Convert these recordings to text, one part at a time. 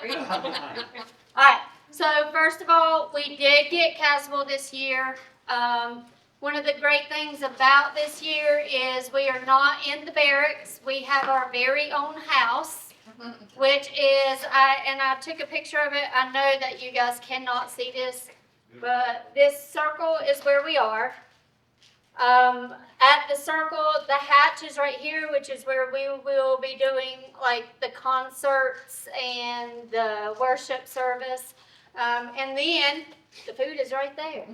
Alright, so first of all, we did get Caswell this year. One of the great things about this year is we are not in the barracks. We have our very own house, which is, I took a picture of it. I know that you guys cannot see this, but this circle is where we are. At the circle, the hatch is right here, which is where we will be doing like the concerts and the worship service. And then the food is right there.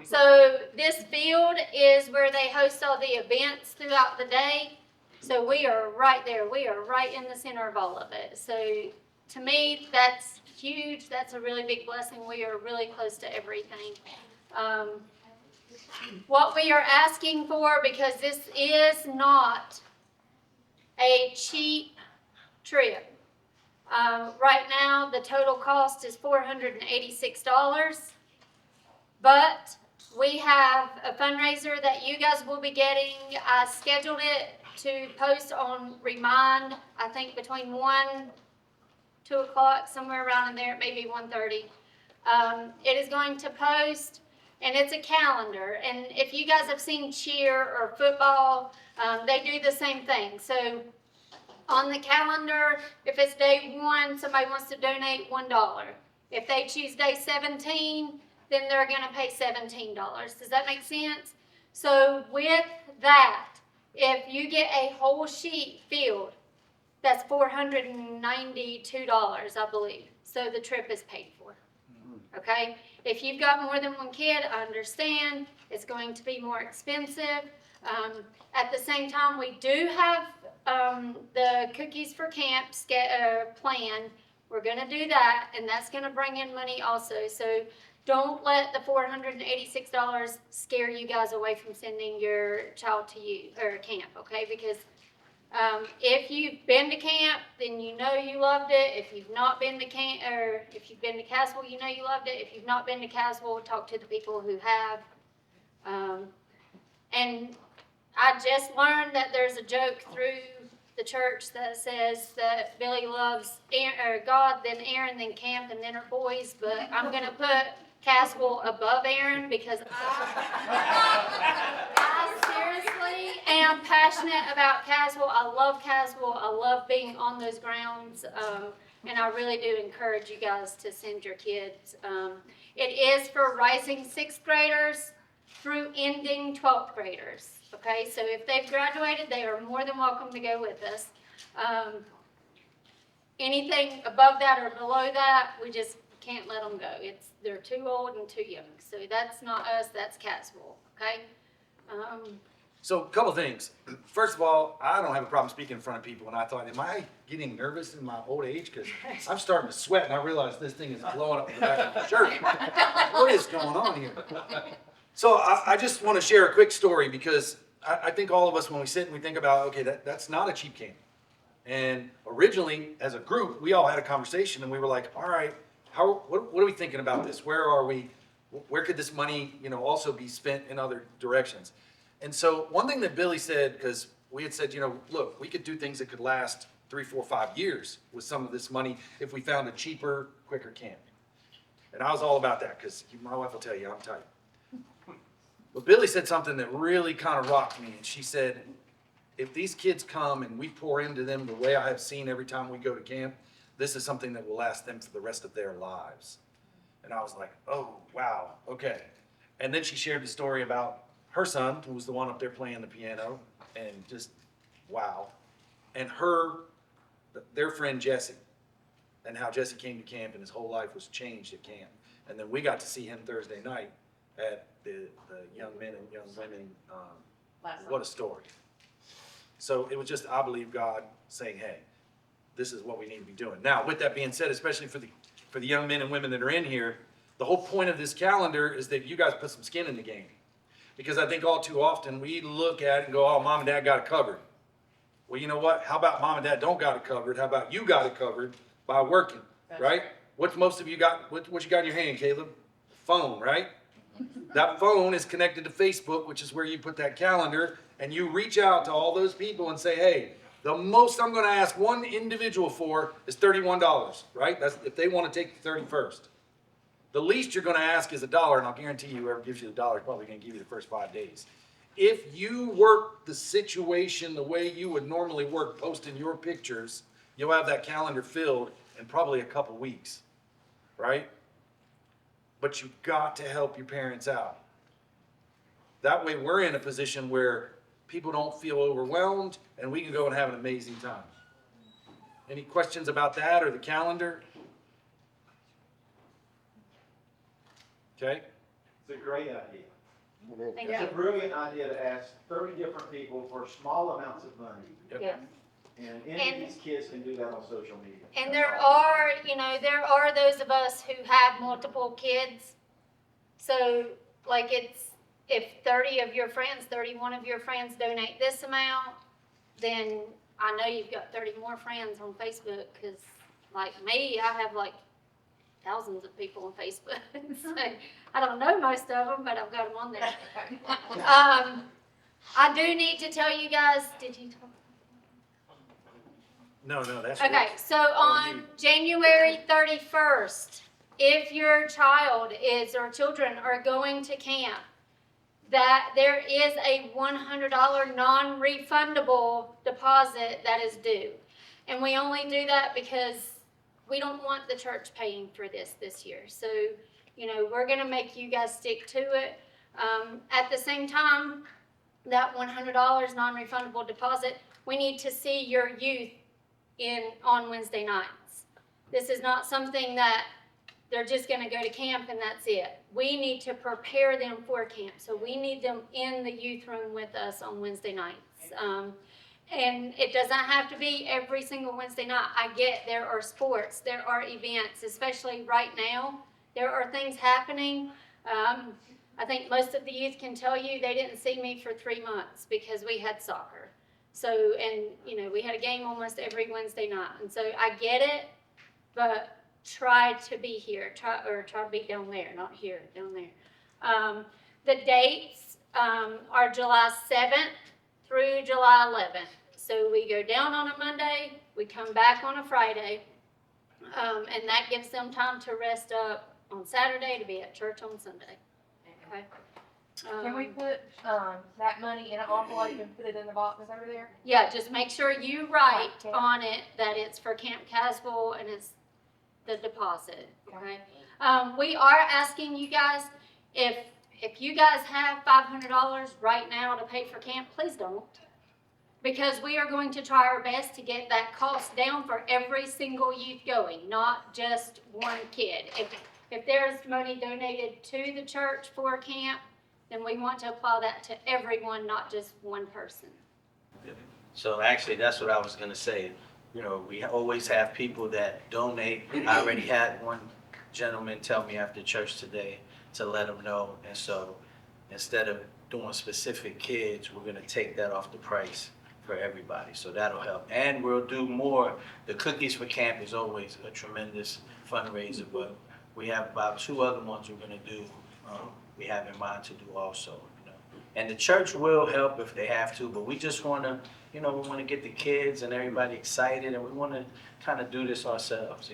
So this field is where they host all the events throughout the day. So we are right there. We are right in the center of all of it. So to me, that's huge. That's a really big blessing. We are really close to everything. What we are asking for, because this is not a cheap trip. Right now, the total cost is $486, but we have a fundraiser that you guys will be getting. I scheduled it to post on Remind, I think between 1, 2 o'clock, somewhere around in there, maybe 1:30. It is going to post. And it's a calendar. And if you guys have seen cheer or football, they do the same thing. So on the calendar, if it's day 1, somebody wants to donate $1. If they choose day 17, then they're going to pay $17. Does that make sense? So with that, if you get a whole sheet filled, that's $492, I believe. So the trip is paid for. Okay? If you've got more than one kid, I understand it's going to be more expensive. At the same time, we do have the cookies for camps planned. We're going to do that, and that's going to bring in money also. So don't let the $486 scare you guys away from sending your child to camp, okay? Because if you've been to camp, then you know you loved it. If you've not been to camp, or if you've been to Caswell, you know you loved it. If you've not been to Caswell, talk to the people who have. And I just learned that there's a joke through the church that says that Billy loves God, then Aaron, then camp, and then her boys. But I'm going to put Caswell above Aaron because I seriously am passionate about Caswell. I love Caswell. I love being on those grounds. And I really do encourage you guys to send your kids. It is for rising 6th graders through ending 12th graders. Okay, so if they've graduated, they are more than welcome to go with us. Anything above that or below that, we just can't let them go. They're too old and too young. So that's not us, that's Caswell, okay? So a couple things. First of all, I don't have a problem speaking in front of people, and I thought, am I getting nervous in my old age? Because I'm starting to sweat, and I realize this thing is blowing up in the back of my shirt. What is going on here? So I just want to share a quick story, because I think all of us, when we sit and we think about, okay, that's not a cheap camp. And originally, as a group, we all had a conversation, and we were like, all right, what are we thinking about this? Where are we? Where could this money, also be spent in other directions? And so one thing that Billy said, because we had said, look, we could do things that could last 3, 4, 5 years with some of this money if we found a cheaper, quicker camp. And I was all about that, because my wife will tell you, I'm tight. But Billy said something that really kind of rocked me, and she said, if these kids come and we pour into them the way I have seen every time we go to camp, this is something that will last them for the rest of their lives. And I was like, oh, wow, okay. And then she shared the story about her son, who was the one up there playing the piano, and just, wow. And their friend Jesse, and how Jesse came to camp and his whole life was changed at camp. And then we got to see him Thursday night at the young men and young women. What a story. So it was just, I believe, God saying, hey, this is what we need to be doing. Now, with that being said, especially for the young men and women that are in here, the whole point of this calendar is that you guys put some skin in the game. Because I think all too often we look at it and go, oh, mom and dad got it covered. Well, you know what? How about mom and dad don't got it covered? How about you got it covered by working, right? What most of you got, what you got in your hand, Caleb? Phone, right? That phone is connected to Facebook, which is where you put that calendar, and you reach out to all those people and say, hey, The most I'm gonna ask one individual for is $31, right? That's if they wanna take the 31st. The least you're gonna ask is $1, and I'll guarantee you whoever gives you $1 is probably gonna give you the first 5 days. If you work the situation the way you would normally work, posting your pictures, you'll have that calendar filled in probably a couple weeks, right? But you've got to help your parents out. That way we're in a position where people don't feel overwhelmed and we can go and have an amazing time. Any questions about that or the calendar? Okay? It's a great idea. Thank It's a you. brilliant idea to ask 30 different people for small amounts of money. Yes. And any of these kids can do that on social media. And there are, there are those of us who have multiple kids. So, like, it's, if 30 of your friends, 31 of your friends donate this amount, then I know you've got 30 more friends on Facebook, because, like me, I have, like, thousands of people on Facebook. So, I don't know most of them, but I've got them on there. I do need to tell you guys, did you talk? No, that's Okay, so on January 31st, if your child is or children are going to camp, that there is a $100 non-refundable deposit that is due. And we only do that because we don't want the church paying for this year. So, we're gonna make you guys stick to it. At the same time, that $100 non-refundable deposit, we need to see your youth on Wednesday nights. This is not something that they're just gonna go to camp and that's it. We need to prepare them for camp, so we need them in the youth room with us on Wednesday nights. And it doesn't have to be every single Wednesday night. I get there are sports, there are events, especially right now. There are things happening. I think most of the youth can tell you they didn't see me for 3 months because we had soccer. So, and we had a game almost every Wednesday night. And so I get it, but try to be here. Try to be down there, not here, down there. The dates are July 7th through July 11th. So we go down on a Monday, we come back on a Friday, and that gives them time to rest up on Saturday to be at church on Sunday. Okay. Can we put that money in an envelope and put it in the box over there? Yeah, just make sure you write Okay. on it that it's for Camp Caswell and it's the deposit, okay? We are asking you guys, if you guys have $500 right now to pay for camp, please don't. Because we are going to try our best to get that cost down for every single youth going, not just one kid. If there's money donated to the church for camp, then we want to apply that to everyone, not just one person. So actually, that's what I was gonna say. We always have people that donate. I already had one gentleman tell me after church today to let him know. And so instead of doing specific kids, we're gonna take that off the price for everybody. So that'll help. And we'll do more. The Cookies for Camp is always a tremendous fundraiser, but we have about 2 other ones we're gonna do. We have in mind to do also. And the church will help if they have to, but we just wanna, we wanna get the kids and everybody excited, and we wanna kind of do this ourselves,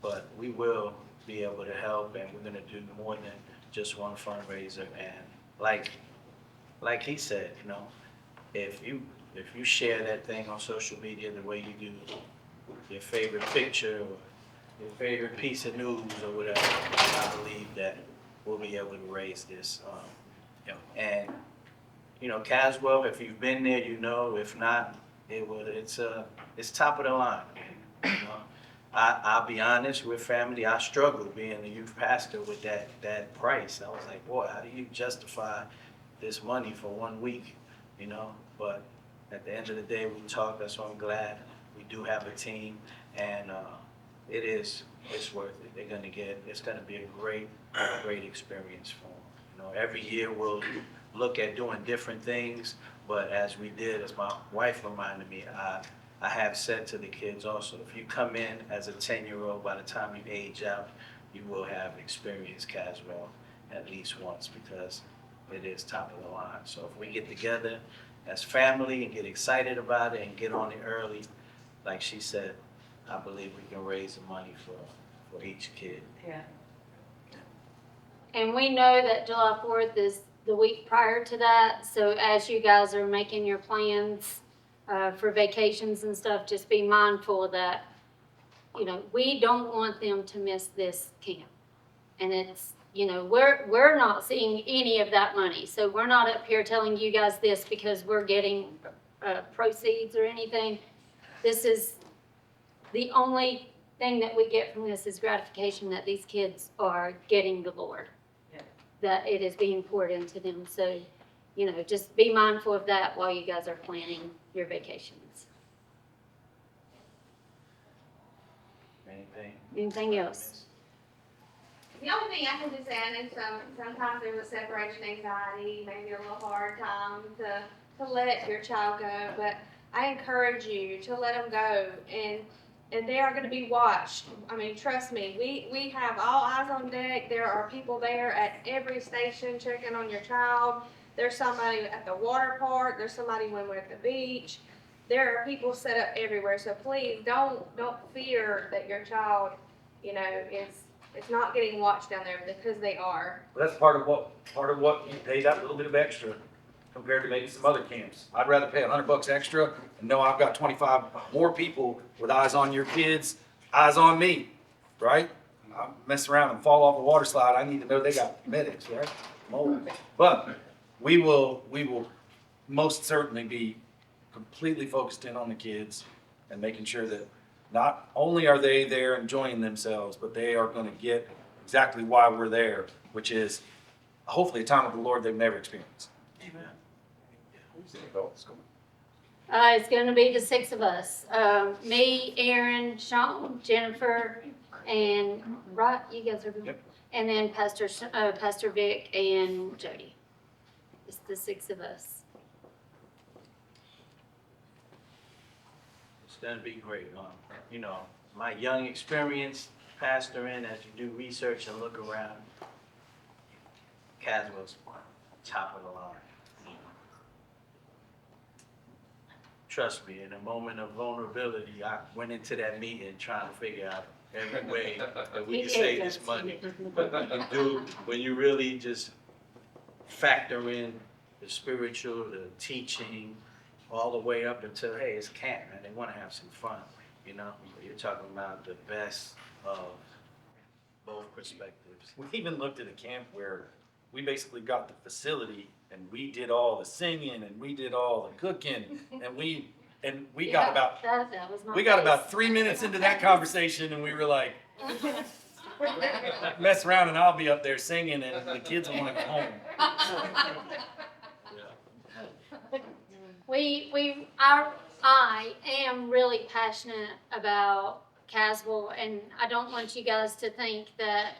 But we will be able to help, and we're gonna do more than just one fundraiser. And like he said, if you share that thing on social media the way you do your favorite picture or your favorite piece of news or whatever, I believe that we'll be able to raise this. And Caswell, if you've been there, if not, it's top of the line. I'll be honest, with family, I struggled being a youth pastor with that price. I was like, boy, how do you justify this money for 1 week? But at the end of the day, we talk. That's why I'm glad we do have a team, and it's worth it. It's gonna be a great experience for them. Every year we'll look at doing different things, but as we did, as my wife reminded me, I have said to the kids also, if you come in as a 10-year-old, by the time you age out, you will have experienced Caswell at least once, because it is top of the line. So if we get together as family and get excited about it and get on it early, like she said, I believe we can raise the money for each kid. Yeah. And we know that July 4th is the week prior to that, so as you guys are making your plans for vacations and stuff, just be mindful that, you know, we don't want them to miss this camp. And it's, you know, we're not seeing any of that money, so we're not up here telling you guys this because we're getting proceeds or anything. This is the only thing that we get from this is gratification that these kids are getting the Lord. Yeah. That it is being poured into them. So, you know, just be mindful of that while you guys are planning your vacations. Anything else? The only thing I can just add is sometimes there's a separation anxiety, maybe a little hard time to let your child go, but I encourage you to let them go, and they are going to be watched. I mean, trust me, we have all eyes on deck. There are people there at every station checking on your child. There's somebody at the water park. There's somebody when we're at the beach. There are people set up everywhere. So please don't fear that your child, you know, is not getting watched down there, because they are. That's part of what you pay that little bit of extra compared to maybe some other camps. I'd rather pay $100 extra and know I've got 25 more people with eyes on your kids, eyes on me, right? I mess around and fall off a water slide, I need to know they got medics, right? But we will most certainly be completely focused in on the kids and making sure that not only are they there enjoying themselves, but they are going to get exactly why we're there, which is hopefully a time with the Lord they've never experienced. Amen. It's going to be the 6 of us. Me, Aaron, Sean, Jennifer, and right, you guys are going. Yep. And then Pastor Vic and Jody. It's the 6 of us. It's gonna be great. You know, my young experience pastoring, as you do research and look around, Caswell's top of the line. Trust me, in a moment of vulnerability, I went into that meeting trying to figure out every way that we can save this money. When you really just factor in the spiritual, the teaching, all the way up until, hey, it's camp, man. They want to have some fun, you know? You're talking about the best of both perspectives. We even looked at a camp where we basically got the facility and we did all the singing and we did all the cooking and we got about that was my we got face. about 3 minutes into that conversation and we were like, mess around and I'll be up there singing and the kids will want to go home. I am really passionate about Caswell, and I don't want you guys to think that,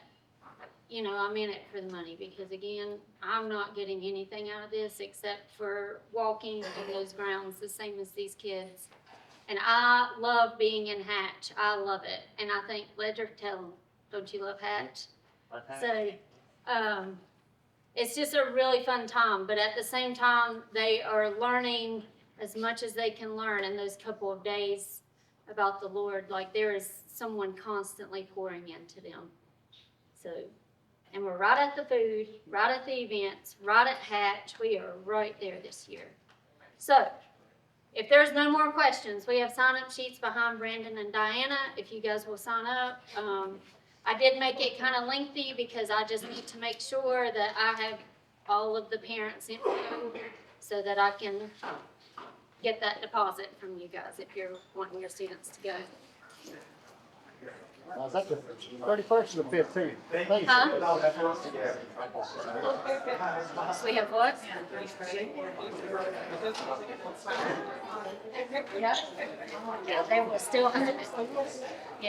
you know, I'm in it for the money, because again, I'm not getting anything out of this except for walking in those grounds the same as these kids. And I love being in Hatch. I love it. And I think Ledger, tell them, don't you love Hatch? So, it's just a really fun time, but at the same time, they are learning as much as they can learn in those couple of days about the Lord. Like, there is someone constantly pouring into them. So, and we're right at the food, right at the events, right at Hatch. We are right there this year. So, if there's no more questions, we have sign-up sheets behind Brandon and Diana, if you guys will sign up. I did make it kind of lengthy because I just need to make sure that I have all of the parents' info so that I can get that deposit from you guys if you're wanting your students to go. Is that the 31st or the 15th? Huh? We have what? Yeah, they will still have it. Yeah.